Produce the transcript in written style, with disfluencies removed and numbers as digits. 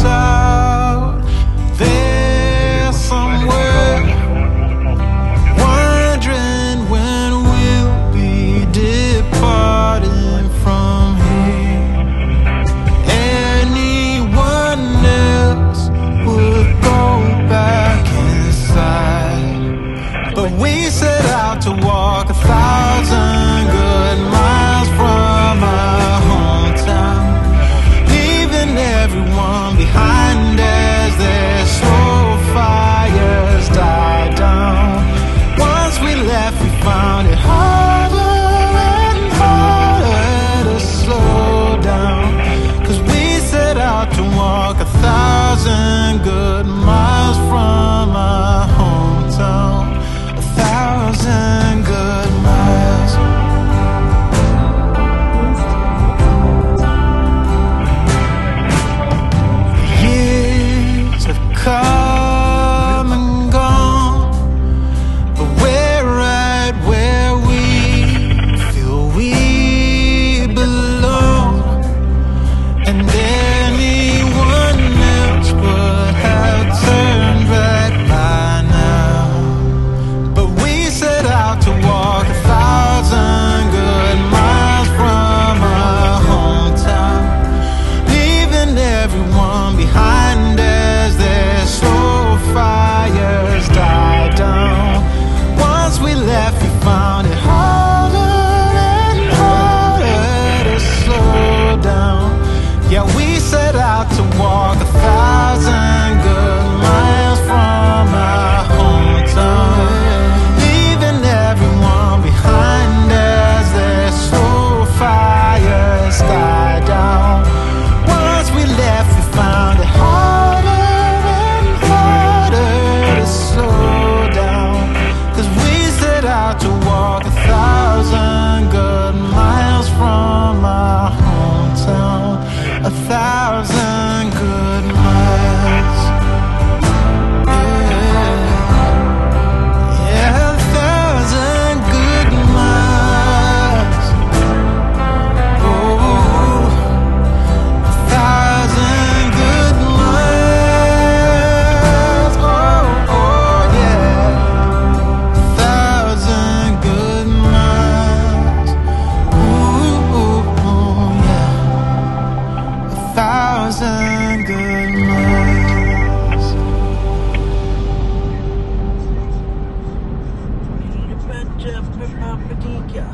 out there somewhere, wondering when we'll be departing from here. Anyone else would go back inside, but we set out to walk 1,000 good miles from our hometown, leaving everyone behind as their slow fires die down. Once we left, we found it harder and harder to slow down, 'cause we set out to walk 1,000 good miles from our hometown. 1,000 good miles. Years have come and gone, but we're right where we feel we belong. And anyone else would have turned back by now, but we set out to walk 1,000 good miles from our hometown, leaving everyone behind as their slow fires die down. Once we left, we found it harder and harder to slow down. Yeah, we set out to walk 1,000 good miles from our hometown, leaving everyone behind as their slow fires die down. Once we left, we found it harder and harder to slow down, 'cause we set out to walk 1,000 good miles from our hometown. 1,000 good miles. Yeah, yeah, 1,000 good miles. Oh, 1,000 good miles. Oh, oh, yeah, 1,000 good miles. Ooh, yeah, 1,000 good miles. Baca apa dia?